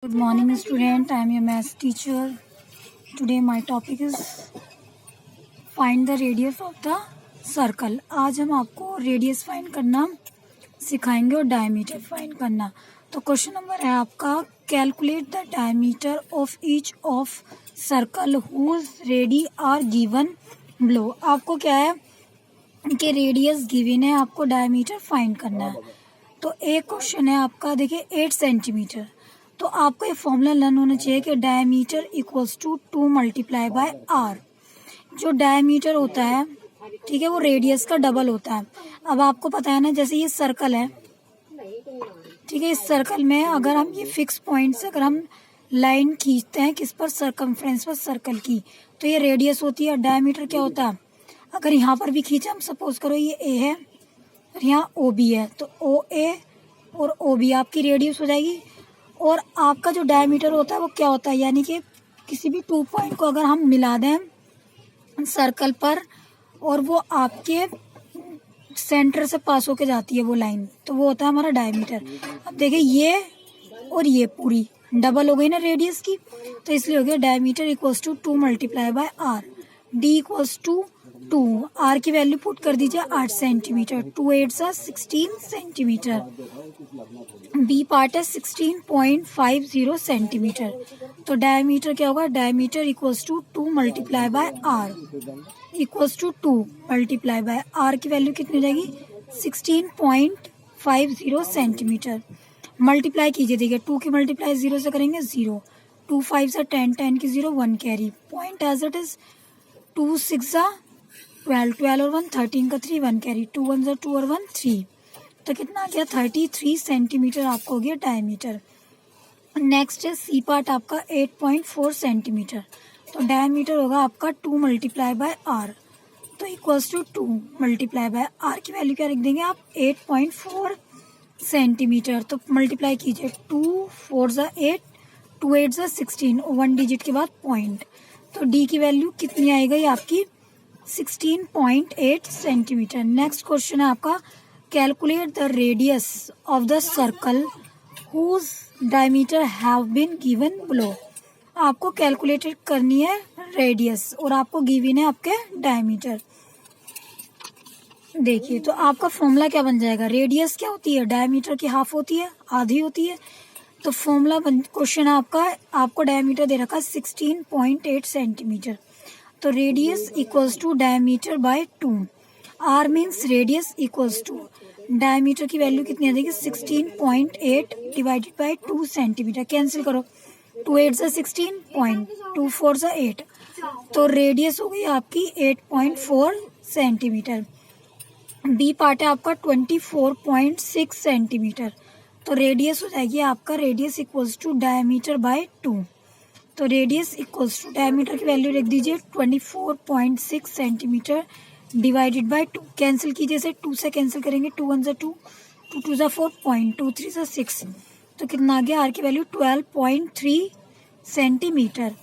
Good morning, student. I am your math teacher. Today my topic is find the radius of the circle. आज हम आपको radius find करना सिखाएंगे और diameter find करना। तो क्वेश्चन नंबर है आपका, calculate the diameter of each of circle whose radii are given below. आपको क्या है कि रेडियस गिवन है, आपको डायमीटर फाइंड करना है। तो एक क्वेश्चन है आपका, देखिए 8 सेंटीमीटर। तो आपको ये फॉर्मूला लर्न होना चाहिए कि diameter equals to 2 multiply by r. जो डायमीटर होता है, ठीक है, वो रेडियस का डबल होता है। अब आपको पता है ना, जैसे ये सर्कल है, ठीक है, इस सर्कल में अगर हम ये फिक्स पॉइंट से अगर हम लाइन खींचते हैं किस पर, सरकमफ्रेंस पर सर्कल की, तो ये रेडियस होती है। डायमीटर क्या होता है, अगर यहाँ पर भी खींचे, हम सपोज करो ये ए है और यहाँ ओ बी है, तो ओ ए और ओ बी आपकी रेडियस हो जाएगी। और आपका जो डायमीटर होता है वो क्या होता है, यानी कि किसी भी 2 पॉइंट को अगर हम मिला दें सर्कल पर और वो आपके सेंटर से पास होके जाती है वो लाइन, तो वो होता है हमारा डायमीटर। अब देखिए ये और ये पूरी डबल हो गई ना रेडियस की, तो इसलिए हो गया diameter equals to 2 multiply by r. D equals to 2, r की वैल्यू पुट कर दीजिए 8 सेंटीमीटर, 2 8 16 सेंटीमीटर। बी पार्ट है 16.50 सेंटीमीटर। तो डायमीटर क्या होगा, diameter equals to 2 multiply by r equals to 2 multiply by r की वैल्यू कितनी हो जाएगी, 16.50 सेंटीमीटर। मल्टीप्लाई कीजिए, देखिए 2 की मल्टीप्लाई 0 से करेंगे 0, 2 5 से 10, 10 की 0, 1 carry, point as it is, 2 6 12, 12 और 1 13 का 3, 1 कैरी, 2 1 2 और 1 3, तो कितना आ गया 33 सेंटीमीटर आपको हो गया डायमीटर। नेक्स्ट है सी पार्ट आपका 8.4 सेंटीमीटर। तो डायमीटर होगा आपका 2 मल्टीप्लाई बाय आर, तो equals to 2 multiply by r की वैल्यू क्या लिख देंगे आप, 8.4 सेंटीमीटर। तो मल्टीप्लाई कीजिए, 2 4 8, 2 8 16, 1 डिजिट के बाद पॉइंट, तो डी की वैल्यू कितनी आएगी आपकी, 16.8 सेंटीमीटर। नेक्स्ट क्वेश्चन है आपका, calculate the radius of the circle whose diameter have been given below. आपको कैलकुलेटेड करनी है रेडियस और आपको गिवन है आपके डायमीटर। देखिए तो आपका फॉर्मूला क्या बन जाएगा, रेडियस क्या होती है, डायमीटर की हाफ होती है, आधी होती है। तो फॉर्मूला क्वेश्चन है आपका, आपको डायमीटर दे रखा है 16.8 सेंटीमीटर। तो radius equals to diameter by 2, r means radius equals to diameter की वैल्यू कितनी आ जाएगी, 16.8 डिवाइडेड बाय 2 सेंटीमीटर। कैंसिल करो, 2 8 16, 2 4 8, तो रेडियस हो गई आपकी 8.4 सेंटीमीटर। बी पार्ट है आपका 24.6 सेंटीमीटर। तो रेडियस हो जाएगी आपका, radius equals to diameter by 2। तो रेडियस इक्वल्स टू डायमीटर की वैल्यू लिख दीजिए 24.6 सेंटीमीटर डिवाइडेड बाय 2। कैंसिल कीजिए, से 2 से कैंसिल करेंगे, 2 1 2, 2 2 4, 2 3 6, तो कितना आ गया, आर की वैल्यू 12.3 सेंटीमीटर।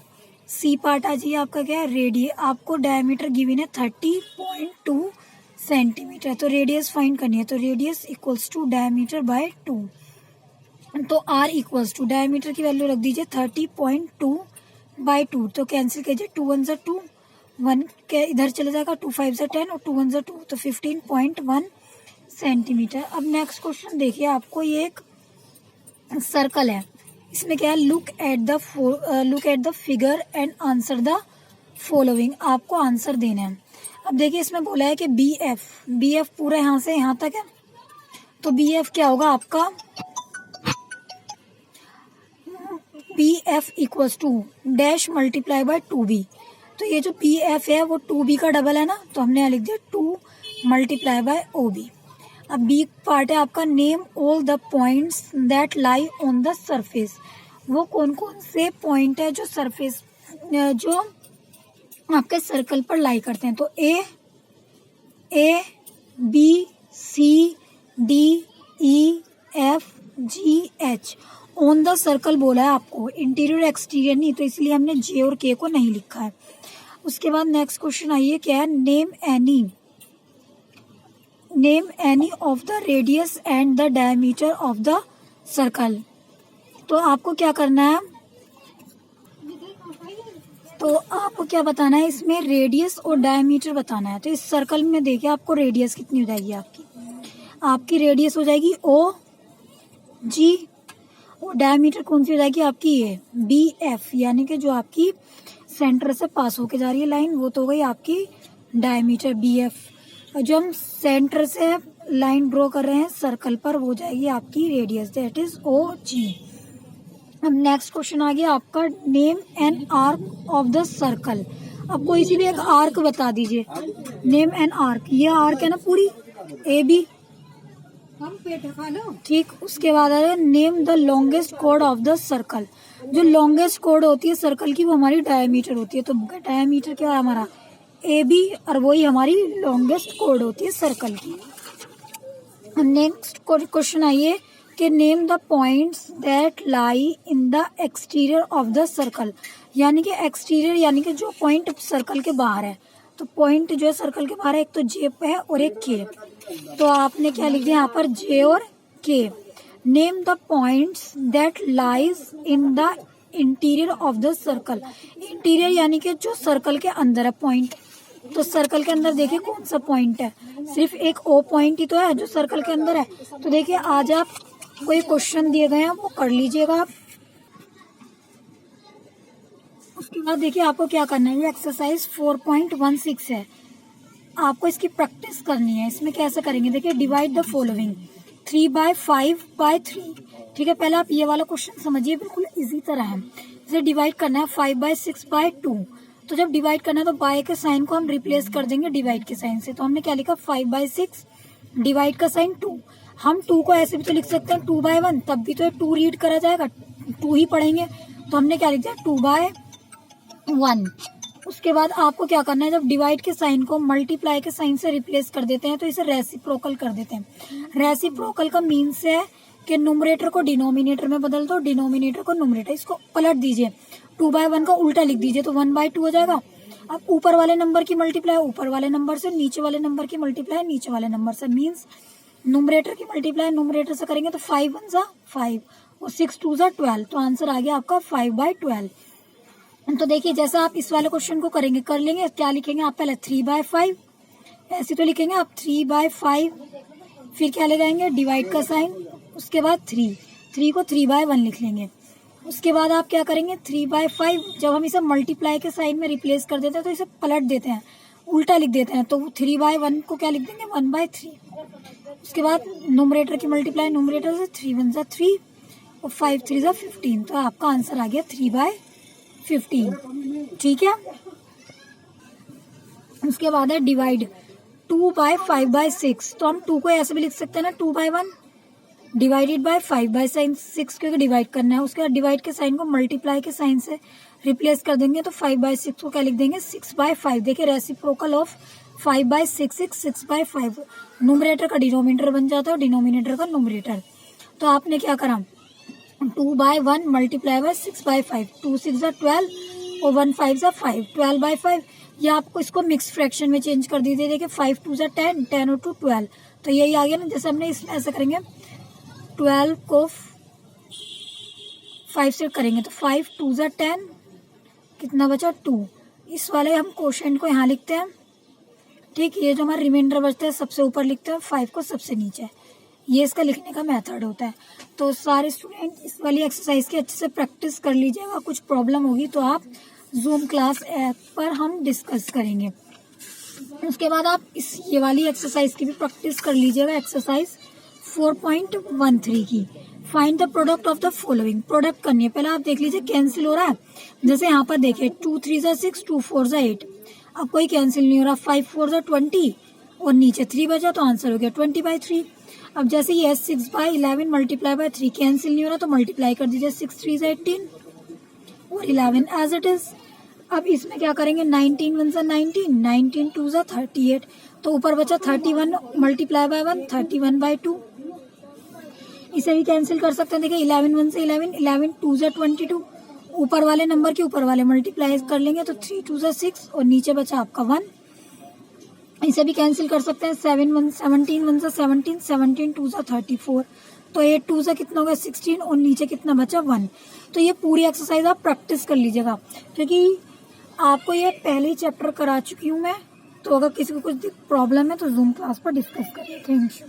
सी पार्ट आ जाइए आपका क्या है, रेडियस आपको डायमीटर गिवन है 30.2 सेंटीमीटर। तो रेडियस फाइंड करनी है, तो radius equals to diameter by 2। तो आर इक्वल्स टू डायमीटर की वैल्यू रख दीजिए 30.2 बाय 2, तो कैंसिल कीजिए, 2 1 2, 1 के इधर चले जाएगा, 2 5 10 और 2 1 2, तो 15.1 सेंटीमीटर। अब नेक्स्ट क्वेश्चन देखिए, आपको ये एक सर्कल है, इसमें क्या है, look at the figure and answer the following. आपको आंसर देना है। अब देखिए इसमें बोला है कि बी एफ पूरा यहाँ से यहाँ तक है, तो बी एफ क्या होगा आपका, B F equals to dash multiply by 2b। तो ये जो बी एफ है वो 2b का डबल है ना, तो हमने यहाँ लिख दिया 2 मल्टीप्लाई बाय OB। अब बी पार्ट है आपका, name all the points that lie on the surface. वो कौन कौन से पॉइंट है जो सरफेस, जो आपके सर्कल पर लाई करते हैं। तो A B C D E F G H on the circle बोला है आपको, इंटीरियर एक्सटीरियर नहीं, तो इसलिए हमने जे और के को नहीं लिखा है। उसके बाद नेक्स्ट क्वेश्चन आइए, क्या है, name any of the radius and the diameter of the circle. तो आपको क्या करना है, तो आपको क्या बताना है, इसमें रेडियस और डायमीटर बताना है। तो इस सर्कल में देखिए आपको रेडियस कितनी हो जाएगी, आपकी रेडियस हो जाएगी ओ जी, और डायमीटर कौन सी हो जाएगी आपकी, ये बी एफ, यानी कि जो आपकी सेंटर से पास होके जा रही है लाइन, वो तो हो गई आपकी डायमीटर बी एफ। और जो हम सेंटर से लाइन ड्रॉ कर रहे हैं सर्कल पर, वो हो जाएगी आपकी रेडियस, दैट इज ओ जी। अब नेक्स्ट क्वेश्चन आ गया आपका, name an arc of the circle. अब कोई सी भी एक आर्क बता दीजिए, नेम एन आर्क, ये आर्क है ना पूरी ए बी, ठीक। उसके बाद आ गया name the longest code of the circle. जो लॉन्गेस्ट कोड होती है सर्कल की वो हमारी डायमीटर होती है, तो डायमीटर क्या है हमारा ए बी, और वही हमारी लॉन्गेस्ट कोड होती है सर्कल की। नेक्स्ट क्वेश्चन आइए कि name the points that lie in the exterior of the circle, यानी कि एक्सटीरियर यानी कि जो पॉइंट सर्कल के बाहर है। तो पॉइंट जो है सर्कल के बाहर है, एक तो जे पे है और एक के, तो आपने क्या लिख दिया यहाँ पर, जे और के। Name the points that lies in the interior of the circle. Interior यानी कि जो सर्कल के अंदर है पॉइंट, तो सर्कल के अंदर देखिए कौन सा पॉइंट है, सिर्फ एक ओ पॉइंट ही तो है जो सर्कल के अंदर है। तो देखिए आज आप कोई क्वेश्चन दिए गए हैं वो कर लीजिएगा आप। उसके बाद देखिए आपको क्या करना है, ये एक्सरसाइज 4.16 है, आपको इसकी प्रैक्टिस करनी है। इसमें कैसे करेंगे, देखिए डिवाइड द फॉलोइंग 3/5/3, ठीक है। पहले आप ये वाला क्वेश्चन समझिए, बिल्कुल इजी तरह है। इसे डिवाइड करना है 5/6/2, तो जब डिवाइड करना है तो बाय के साइन को हम रिप्लेस कर देंगे डिवाइड के साइन से। तो हमने क्या लिखा, 5/6 डिवाइड का साइन 2। हम 2 को ऐसे भी तो लिख सकते हैं 2/1, तब भी तो 2 रीड करा जाएगा, 2 ही पढ़ेंगे। तो हमने क्या लिख दिया 2/1। उसके बाद आपको क्या करना है, जब डिवाइड के साइन को मल्टीप्लाई के साइन से रिप्लेस कर देते हैं तो इसे रेसिप्रोकल कर देते हैं। रेसिप्रोकल का मीन्स है कि न्यूमरेटर को डिनोमिनेटर में बदल दो, डिनोमिनेटर को न्यूमरेटर, इसको पलट दीजिए, 2/1 का उल्टा लिख दीजिए तो 1/2 हो जाएगा। अब ऊपर वाले नंबर की मल्टीप्लाई ऊपर वाले नंबर से, नीचे वाले नंबर की मल्टीप्लाई नीचे वाले नंबर से, मीन्स न्यूमरेटर की मल्टीप्लाई न्यूमरेटर से करेंगे तो 5 1 जा 5 और 6 2 जा 12, तो आंसर आ गया आपका 5/12। तो देखिए जैसा आप इस वाले क्वेश्चन को करेंगे, कर लेंगे, क्या लिखेंगे आप, पहले 3/5 ऐसे तो लिखेंगे आप 3/5, फिर क्या लगाएंगे डिवाइड का साइन, उसके बाद 3 को 3/1 लिख लेंगे। उसके बाद आप क्या करेंगे 3/5, जब हम इसे मल्टीप्लाई के साइन में रिप्लेस कर देते हैं तो इसे पलट देते हैं, उल्टा लिख देते हैं, तो 3/1 को क्या लिख देंगे 1/3। उसके बाद न्यूमरेटर की मल्टीप्लाई न्यूमरेटर से, 3 1 जा 3 और 5 3 जा 15, तो आपका आंसर आ गया 3/15, ठीक है। उसके बाद है डिवाइड 2/5/6, तो हम 2 को ऐसे भी लिख सकते हैं ना 2/1 डिवाइडेड बाय 5/6, क्योंकि डिवाइड करना है। उसके बाद डिवाइड के साइन को मल्टीप्लाई के साइन से रिप्लेस कर देंगे तो 5/6 को क्या लिख देंगे 6/5। देखिए रेसिप्रोकल ऑफ 5/6 6/5, न्यूमरेटर का डिनोमिनेटर बन जाता है और डिनोमिनेटर का न्यूमरेटर। तो आपने क्या करा 2/1 मल्टीप्लाई बाय 6/5, 2 6 जा 12 और 1 5 जा 5, 12/5। या आपको इसको मिक्स फ्रैक्शन में चेंज कर दीजिए, देखिए 5 2 जा 10, 10 और 2 12, तो यही आ गया ना। जैसे हमने इसमें ऐसा करेंगे 12 को 5 से करेंगे तो 5 2 जा 10, कितना बचा 2। इस वाले हम क्वोशेंट को यहाँ लिखते हैं, ठीक। ये जो हमारा रिमाइंडर बचता है सबसे ऊपर लिखते हैं, 5 को सबसे नीचे, ये इसका लिखने का मेथड होता है। तो सारे स्टूडेंट इस वाली एक्सरसाइज की अच्छे से प्रैक्टिस कर लीजिएगा। कुछ प्रॉब्लम होगी तो आप जूम क्लास ऐप पर हम डिस्कस करेंगे। उसके बाद आप ये वाली एक्सरसाइज की भी प्रैक्टिस कर लीजिएगा, एक्सरसाइज 4.13 की। Find the product of the following, product करनी है। पहले आप देख लीजिए कैंसिल हो रहा है, जैसे यहाँ पर देखिए 2 3 जा 6, 2 4 जा 8, अब कोई कैंसिल नहीं हो रहा, 5 4 जा 20 और नीचे 3 बचा तो आंसर हो गया 20/3। अब जैसे ये 6/11 मल्टीप्लाई बाय 3 कैंसिल नहीं हो रहा तो मल्टीप्लाई कर दीजिए, 6 3 जा 18 और 11 एज इट इज। अब इसमें क्या करेंगे 19 1 जा 19, 19 2 जा 38, तो ऊपर बचा 31 मल्टीप्लाई बाय 1 31/2। इसे भी कैंसिल कर सकते हैं, देखिए 11 1 से 11, 11 2 जा 22, ऊपर वाले नंबर के ऊपर वाले मल्टीप्लाई कर लेंगे तो 3 2 जा 6 और नीचे बचा आपका 1। इसे भी कैंसिल कर सकते हैं, 17 1 जा 17, 17 2 जा 34, तो 8 2 से कितना हो गया 16 और नीचे कितना बचा 1। तो ये पूरी एक्सरसाइज आप प्रैक्टिस कर लीजिएगा, क्योंकि आपको ये पहले ही चैप्टर करा चुकी हूँ मैं। तो अगर किसी को कुछ प्रॉब्लम है तो जूम क्लास पर डिस्कस करिए। Thank you.